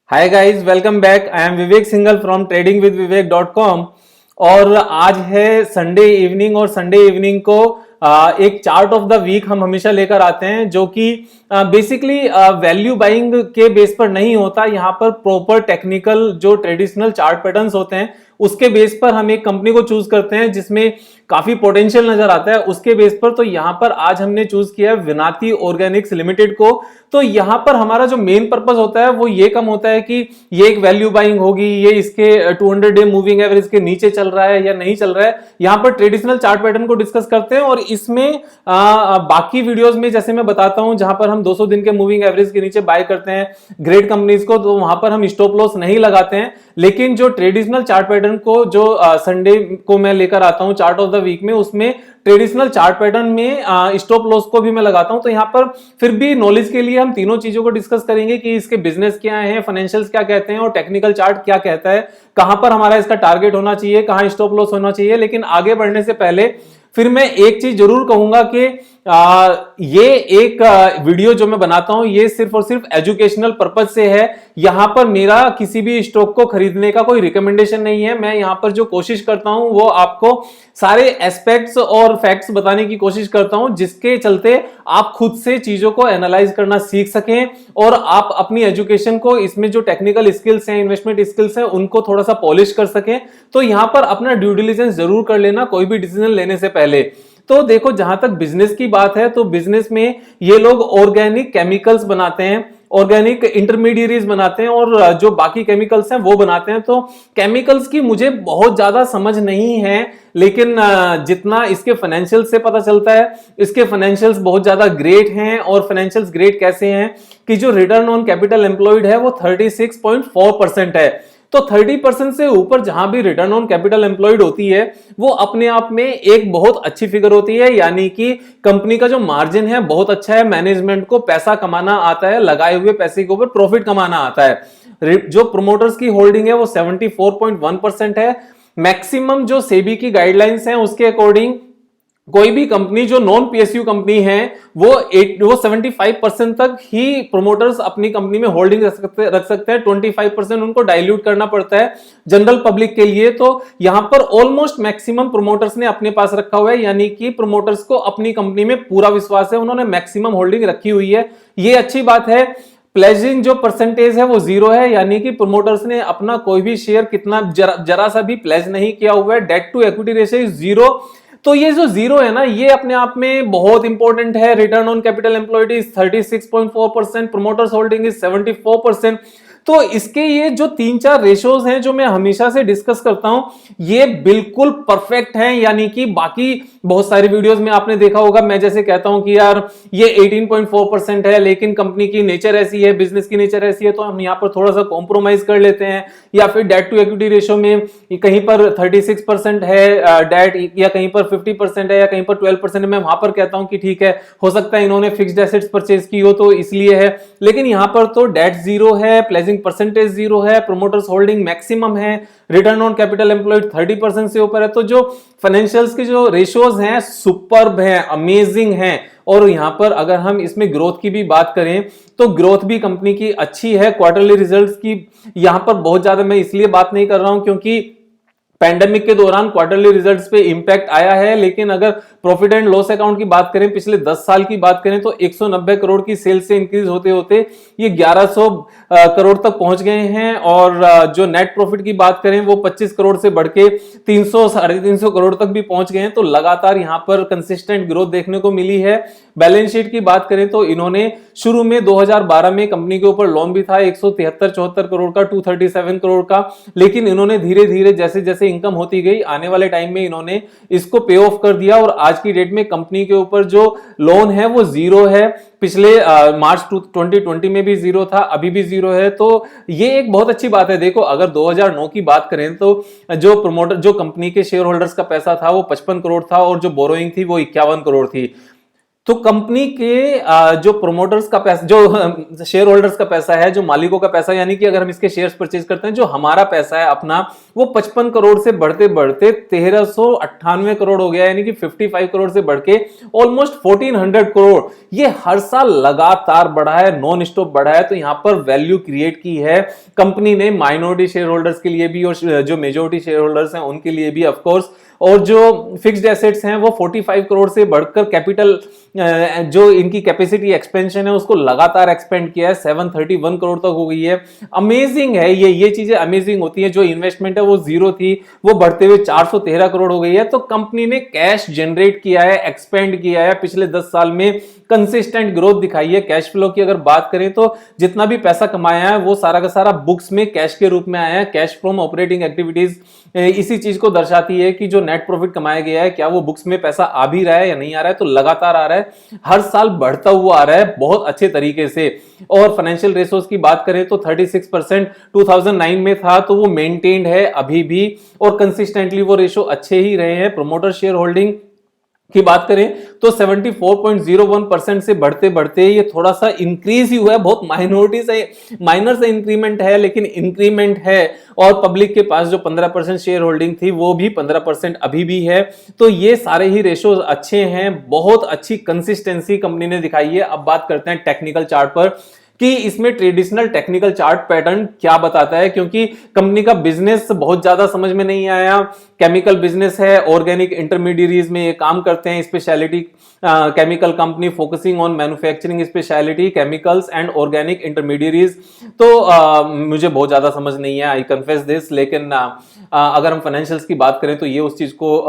Hi guys, welcome back. I am Vivek Singhal from tradingwithvivek.com। और आज है संडे इवनिंग और संडे इवनिंग को एक चार्ट ऑफ द वीक हम हमेशा लेकर आते हैं जो कि बेसिकली वैल्यू बाइंग के बेस पर नहीं होता। यहाँ पर प्रॉपर टेक्निकल जो ट्रेडिशनल चार्ट पैटर्न्स होते हैं उसके बेस पर हम एक कंपनी को चूज करते हैं जिसमें काफी पोटेंशियल नजर आता है उसके बेस पर। तो यहाँ पर आज हमने चूज किया है विनाती ऑर्गेनिक्स लिमिटेड को। तो यहाँ पर हमारा जो मेन पर्पस होता है वो ये कम होता है कि ये एक वैल्यू बाइंग होगी, ये इसके 200 डे मूविंग एवरेज के नीचे चल रहा है या नहीं चल रहा है। यहाँ पर ट्रेडिशनल चार्ट पैटर्न को डिस्कस करते हैं और इसमें बाकी वीडियोस में जैसे मैं बताता हूं जहां पर हम 200 दिन के मूविंग एवरेज के नीचे बाय करते हैं ग्रेट कंपनीज को, तो वहां पर हम स्टॉप लॉस नहीं लगाते हैं। लेकिन जो ट्रेडिशनल चार्ट पैटर्न को जो संडे को मैं लेकर आता हूं चार्ट ऑफ द वीक में, उसमें ट्रेडिशनल चार्ट पैटर्न में स्टॉप लॉस को भी मैं लगाता हूं। तो यहां पर फिर भी नॉलेज के लिए हम तीनों चीजों को डिस्कस करेंगे कि इसके बिजनेस क्या है, फाइनेंशियल्स क्या कहते हैं और टेक्निकल चार्ट क्या कहता है, कहां पर हमारा इसका टारगेट होना चाहिए, कहां स्टॉप लॉस होना चाहिए। लेकिन आगे बढ़ने से पहले फिर मैं एक चीज जरूर कहूंगा कि ये एक वीडियो जो मैं बनाता हूं ये सिर्फ और सिर्फ एजुकेशनल पर्पज से है। यहां पर मेरा किसी भी स्टॉक को खरीदने का कोई रिकमेंडेशन नहीं है। मैं यहां पर जो कोशिश करता हूं वो आपको सारे एस्पेक्ट्स और फैक्ट्स बताने की कोशिश करता हूं जिसके चलते आप खुद से चीजों को एनालाइज करना सीख सकें और आप अपनी एजुकेशन को इसमें जो टेक्निकल स्किल्स हैं, इन्वेस्टमेंट स्किल्स हैं, उनको थोड़ा सा पॉलिश कर सकें। तो यहां पर अपना ड्यू डिलिजेंस जरूर कर लेना कोई भी डिसीजन लेने से पहले। तो देखो, जहां तक बिजनेस की बात है तो बिजनेस में ये लोग ऑर्गेनिक केमिकल्स बनाते हैं, ऑर्गेनिक इंटरमीडिएरीज बनाते हैं और जो बाकी केमिकल्स हैं वो बनाते हैं। तो केमिकल्स की मुझे बहुत ज्यादा समझ नहीं है, लेकिन जितना इसके फाइनेंशियल्स से पता चलता है इसके फाइनेंशियल्स बहुत ज्यादा ग्रेट हैं। और फाइनेंशियल्स ग्रेट कैसे हैं कि जो रिटर्न ऑन कैपिटल एम्प्लॉयड है वो 36.4% है। तो 30% से ऊपर जहां भी रिटर्न ऑन कैपिटल एम्प्लॉयड होती है वो अपने आप में एक बहुत अच्छी फिगर होती है। यानी कि कंपनी का जो मार्जिन है बहुत अच्छा है, मैनेजमेंट को पैसा कमाना आता है, लगाए हुए पैसे के ऊपर प्रॉफिट कमाना आता है। जो प्रोमोटर्स की होल्डिंग है वो 74.1% है। मैक्सिमम जो सेबी की गाइडलाइंस हैं उसके अकॉर्डिंग कोई भी कंपनी जो नॉन पीएसयू कंपनी है वो 75% तक ही प्रोमोटर्स अपनी कंपनी में होल्डिंग रख सकते हैं। 25% उनको डाइल्यूट करना पड़ता है जनरल पब्लिक के लिए। तो यहां पर ऑलमोस्ट मैक्सिमम प्रोमोटर्स ने अपने पास रखा हुआ है, यानी कि प्रोमोटर्स को अपनी कंपनी में पूरा विश्वास है, उन्होंने मैक्सिमम होल्डिंग रखी हुई है। ये अच्छी बात है। प्लेजिंग जो परसेंटेज है वो 0 है, यानी कि प्रोमोटर्स ने अपना कोई भी शेयर कितना जरा सा भी प्लेज नहीं किया हुआ है। Debt to equity ratio is 0। तो ये जो 0 है ना, ये अपने आप में बहुत इंपॉर्टेंट है। Return on capital employed is 36.4%, promoters holding is 74%। तो इसके ये जो 3-4 रेशियोज हैं जो मैं हमेशा से डिस्कस करता हूं ये बिल्कुल परफेक्ट हैं। यानी कि बाकी बहुत सारी वीडियोस में आपने देखा होगा मैं जैसे कहता हूं कि यार ये 18.4% है, लेकिन कंपनी की नेचर ऐसी है, बिजनेस की नेचर ऐसी है, तो हम यहां पर थोड़ा सा कॉम्प्रोमाइज कर लेते हैं। या फिर डेट टू इक्विटी रेशियो में कहीं पर 36% है डेट, या कहीं पर 50% है, या कहीं पर 12% है। मैं वहां पर कहता हूं कि ठीक है, हो सकता है इन्होंने फिक्स्ड एसेट्स परचेज की हो तो इसलिए है। लेकिन यहां पर तो डेट 0 है, प्लेजिंग परसेंटेज 0 है, प्रोमोटर्स होल्डिंग मैक्सिमम है, रिटर्न ऑन कैपिटल एम्प्लॉयड 30% से ऊपर है। तो जो फाइनेंशियल्स के जो रेशियोज हैं सुपर्ब हैं, अमेजिंग हैं। और यहां पर अगर हम इसमें ग्रोथ की भी बात करें तो ग्रोथ भी कंपनी की अच्छी है। क्वार्टरली रिजल्ट्स की यहां पर बहुत ज्यादा मैं इसलिए बात नहीं कर रहा हूं क्योंकि पैंडेमिक के दौरान क्वार्टरली रिजल्ट्स पे इंपैक्ट आया है, लेकिन अगर प्रॉफिट एंड लॉस अकाउंट की बात करें, पिछले 10 साल की बात करें तो 190 करोड़ की सेल्स से इंक्रीज होते होते ये 1100 करोड़ तक पहुंच गए हैं। और जो नेट प्रॉफिट की बात करें वो 25 करोड़ से बढ़ के 300-350 करोड़ तक भी पहुंच गए हैं। तो लगातार यहां पर कंसिस्टेंट ग्रोथ देखने को मिली है। बैलेंस शीट की बात करें तो इन्होंने शुरू में 2012 में कंपनी के ऊपर लोन भी था 173-74 करोड़ का, 237 करोड़ का, लेकिन इन्होंने धीरे धीरे जैसे जैसे इनकम होती गई आने वाले टाइम में इन्होंने इसको पे ऑफ कर दिया। और आज की डेट में कंपनी के ऊपर जो लोन है वो 0 है। पिछले मार्च 2020 में भी 0 था, अभी भी 0 है। तो ये एक बहुत अच्छी बात है। देखो, अगर 2009 की बात करें तो जो प्रोमोटर जो कंपनी के शेयर होल्डर्स का पैसा था वो 55 करोड़ था और जो बोरोइंग थी वो 51 करोड़ थी। तो कंपनी के जो प्रोमोटर्स का पैसा, जो शेयर होल्डर्स का पैसा है, जो मालिकों का पैसा, यानी कि अगर हम इसके शेयर्स परचेज करते हैं, जो हमारा पैसा है अपना, वो 55 करोड़ से बढ़ते बढ़ते 1398 करोड़ हो गया, यानी कि 55 करोड़ से बढ़ के ऑलमोस्ट 1400 करोड़। ये हर साल लगातार बढ़ा है, नॉन स्टॉप बढ़ा है। तो यहां पर वैल्यू क्रिएट की है कंपनी ने, माइनॉरिटी शेयर होल्डर्स के लिए भी और जो मेजोरिटी शेयर होल्डर्स हैं उनके लिए भी ऑफकोर्स। और जो फिक्स्ड एसेट्स हैं वो 45 करोड़ से बढ़कर कैपिटल, जो इनकी कैपेसिटी एक्सपेंशन है उसको लगातार एक्सपेंड किया है, 731 करोड़ तक हो गई है। अमेजिंग है ये चीजें अमेजिंग होती है। जो इन्वेस्टमेंट है वो जीरो थी, वो बढ़ते हुए 413 करोड़ हो गई है। तो कंपनी ने कैश जनरेट किया है, एक्सपेंड किया है, पिछले 10 साल में कंसिस्टेंट ग्रोथ दिखाई है। कैश फ्लो की अगर बात करें तो जितना भी पैसा कमाया है वो सारा का सारा बुक्स में कैश के रूप में आया है। कैश फ्रॉम ऑपरेटिंग एक्टिविटीज इसी चीज को दर्शाती है कि जो नेट प्रॉफिट कमाया गया है, क्या वो बुक्स में पैसा आ भी रहा है या नहीं आ रहा है। तो लगातार आ रहा है, हर साल बढ़ता हुआ आ रहा है बहुत अच्छे तरीके से। और फाइनेंशियल रेशोज की बात करें तो 36% 2009 में था, तो वो मेंटेन्ड है अभी भी, और कंसिस्टेंटली वो रेशो अच्छे ही रहे हैं। प्रोमोटर शेयर होल्डिंग की बात करें तो 74.01% से बढ़ते बढ़ते ये थोड़ा सा इंक्रीज ही हुआ है, बहुत माइनर से इंक्रीमेंट है, लेकिन इंक्रीमेंट है। और पब्लिक के पास जो 15% शेयर होल्डिंग थी वो भी 15% अभी भी है। तो ये सारे ही रेशोज अच्छे हैं, बहुत अच्छी कंसिस्टेंसी कंपनी ने दिखाई है। अब बात करते हैं टेक्निकल चार्ट पर कि इसमें ट्रेडिशनल टेक्निकल चार्ट पैटर्न क्या बताता है, क्योंकि कंपनी का बिजनेस बहुत ज्यादा समझ में नहीं आया। केमिकल बिजनेस है, ऑर्गेनिक इंटरमीडिएरीज में ये काम करते हैं, specialty chemical company focusing on manufacturing specialty chemicals and organic intermediaries. तो मुझे बहुत ज्यादा समझ नहीं है, आई कन्फेस दिस, लेकिन अगर हम फाइनेंशियल्स की बात करें तो ये उस चीज को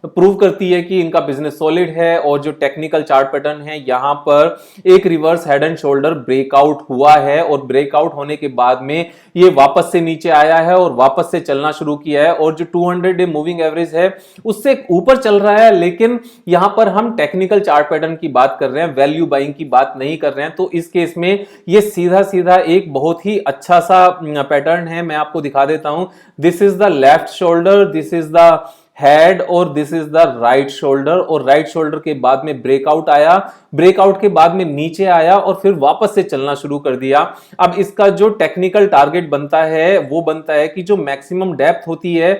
प्रूव करती है कि इनका बिजनेस सॉलिड है। और जो टेक्निकल चार्ट पैटर्न है, यहां पर एक reverse head and shoulder breakout हुआ है, और ब्रेकआउट होने के बाद में ये वापस से नीचे आया है और वापस से चलना शुरू किया है। और जो 200 डे मूविंग एवरेज है उससे ऊपर चल रहा है, लेकिन यहां पर हम टेक्निकल चार्ट पैटर्न की बात कर रहे हैं, वैल्यू बाइंग की बात नहीं कर रहे हैं। तो इस केस में ये सीधा सीधा एक बहुत ही अच्छा सा पैटर्न है। मैं आपको दिखा देता हूं। This is the left shoulder, this is the head, और this is the right shoulder. और राइट शोल्डर के बाद में ब्रेकआउट आया, ब्रेकआउट के बाद में नीचे आया और फिर वापस से चलना शुरू कर दिया। अब इसका जो टेक्निकल टारगेट बनता है वो बनता है कि जो मैक्सिमम डेप्थ होती है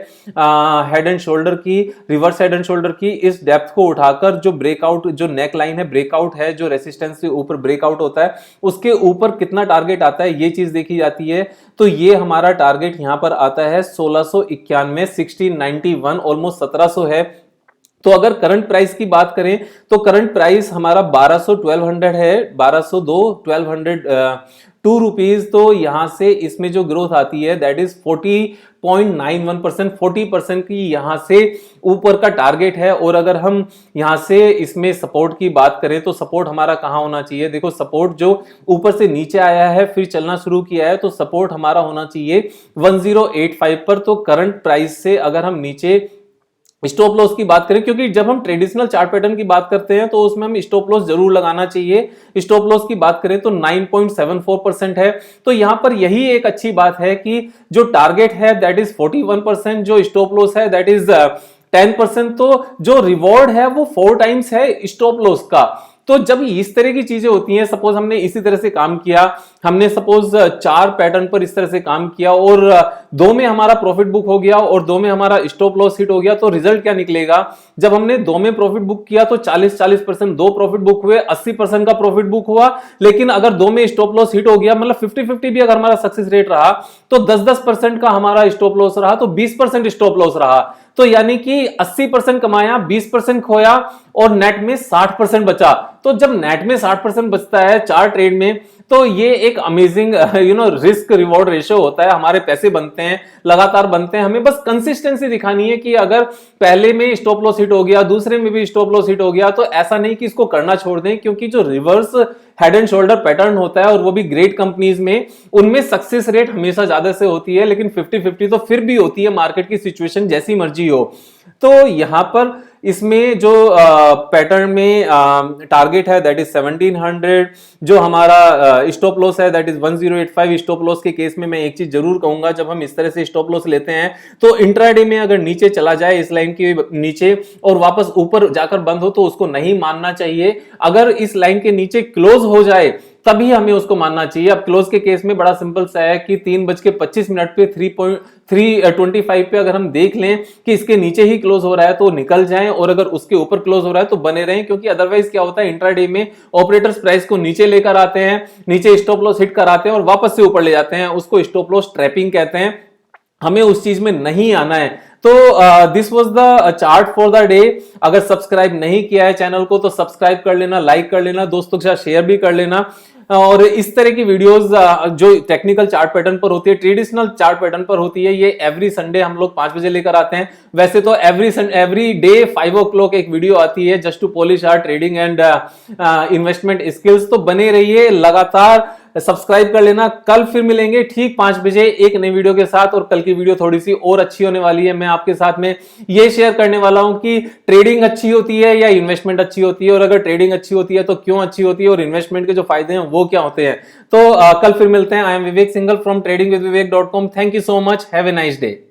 हेड एंड शोल्डर की, रिवर्स हेड एंड शोल्डर की, इस डेप्थ को उठाकर जो ब्रेकआउट, जो नेक लाइन है ब्रेकआउट है, जो रेसिस्टेंस से ऊपर ब्रेकआउट होता है उसके ऊपर कितना टारगेट आता है ये चीज देखी जाती है। तो ये हमारा टारगेट यहां पर आता है 1691, 1691, ऑलमोस्ट 1700 है। तो अगर करंट प्राइस की बात करें तो करंट प्राइस हमारा 1200 है, 1202 रुपीज। तो यहां से इसमें जो ग्रोथ आती है दैट इज 40.91%, 40% की यहां से ऊपर का टारगेट है। और अगर हम यहां से इसमें सपोर्ट की बात करें तो सपोर्ट हमारा कहां होना चाहिए, देखो सपोर्ट जो ऊपर से नीचे आया है फिर चलना शुरू किया है, तो सपोर्ट हमारा होना चाहिए 1085 पर। तो करंट प्राइस से अगर हम नीचे स्टॉप लॉस की बात करें, क्योंकि जब हम ट्रेडिशनल चार्ट पैटर्न की बात करते हैं तो उसमें हम स्टॉप लॉस जरूर लगाना चाहिए। स्टॉप लॉस की बात करें तो 9.74% है। तो यहां पर यही एक अच्छी बात है कि जो टारगेट है दैट इज 41%, जो स्टॉप लॉस है दैट इज 10%। तो जो रिवॉर्ड है वो 4 टाइम्स है स्टॉप लॉस का। तो जब इस तरह की चीजें होती हैं, सपोज हमने इसी तरह से काम किया, हमने सपोज 4 पैटर्न पर इस तरह से काम किया और 2 में हमारा प्रॉफिट बुक हो गया और 2 में हमारा स्टॉप लॉस हिट हो गया, तो रिजल्ट क्या निकलेगा? जब हमने 2 में प्रॉफिट बुक किया तो 40% 2 प्रॉफिट बुक हुए, 80% का प्रॉफिट बुक हुआ। लेकिन अगर 2 में स्टॉप लॉस हिट हो गया, मतलब 50-50 भी अगर हमारा सक्सेस रेट रहा, तो 10% का हमारा स्टॉप लॉस रहा, तो 20% स्टॉप लॉस रहा। तो यानी कि 80% कमाया, 20% खोया और नेट में 60% बचा। तो जब नेट में 60% बचता है 4 ट्रेड में, तो ये एक अमेजिंग रिस्क रिवॉर्ड रेशियो होता है। हमारे पैसे बनते हैं, लगातार बनते हैं। हमें बस कंसिस्टेंसी दिखानी है कि अगर पहले में स्टॉप लॉस हिट हो गया, दूसरे में भी स्टॉप लॉस हिट हो गया, तो ऐसा नहीं कि इसको करना छोड़ दें, क्योंकि जो reverse head and shoulder pattern होता है और वो भी ग्रेट कंपनीज में, उनमें सक्सेस रेट हमेशा ज्यादा से होती है, लेकिन 50-50 तो फिर भी होती है, मार्केट की सिचुएशन जैसी मर्जी हो। तो यहां पर इसमें जो पैटर्न में टारगेट है दैट इज 1700, जो हमारा स्टॉप लॉस है दैट इज 1085। स्टॉप लॉस के केस में मैं एक चीज जरूर कहूंगा, जब हम इस तरह से स्टॉप लॉस लेते हैं तो इंट्राडे में अगर नीचे चला जाए इस लाइन के नीचे और वापस ऊपर जाकर बंद हो तो उसको नहीं मानना चाहिए। अगर इस लाइन के नीचे क्लोज हो जाए तभी हमें उसको मानना चाहिए। अब क्लोज के केस में बड़ा सिंपल सा है कि 3:25 पे 3.325 पे अगर हम देख लें कि इसके नीचे ही क्लोज हो रहा है तो निकल जाएं, और अगर उसके ऊपर क्लोज हो रहा है तो बने रहें, क्योंकि अदरवाइज क्या होता है इंट्राडे में ऑपरेटर्स प्राइस को नीचे लेकर आते हैं, नीचे स्टॉप लॉस हिट कराते हैं और वापस से ऊपर ले जाते हैं, उसको स्टॉप लॉस ट्रैपिंग कहते हैं। हमें उस चीज में नहीं आना है। तो this was the chart for the day. अगर सब्सक्राइब नहीं किया है चैनल को तो सब्सक्राइब कर लेना, लाइक कर लेना, दोस्तों के साथ शेयर भी कर लेना। और इस तरह की वीडियोस जो टेक्निकल चार्ट पैटर्न पर होती है, ट्रेडिशनल चार्ट पैटर्न पर होती है, ये एवरी संडे हम लोग 5 बजे लेकर आते हैं। वैसे तो एवरी डे 5 o'clock एक वीडियो आती है just to polish our trading and investment skills. तो बने रहिए, लगातार सब्सक्राइब कर लेना। कल फिर मिलेंगे ठीक 5 बजे एक नई वीडियो के साथ, और कल की वीडियो थोड़ी सी और अच्छी होने वाली है। मैं आपके साथ में ये शेयर करने वाला हूं कि ट्रेडिंग अच्छी होती है या इन्वेस्टमेंट अच्छी होती है, और अगर ट्रेडिंग अच्छी होती है तो क्यों अच्छी होती है, और इन्वेस्टमेंट के जो फायदे हैं वो क्या होते हैं। तो कल फिर मिलते हैं। I am Vivek Singhal from tradingwithvivek.com। Thank you so much, have a nice day.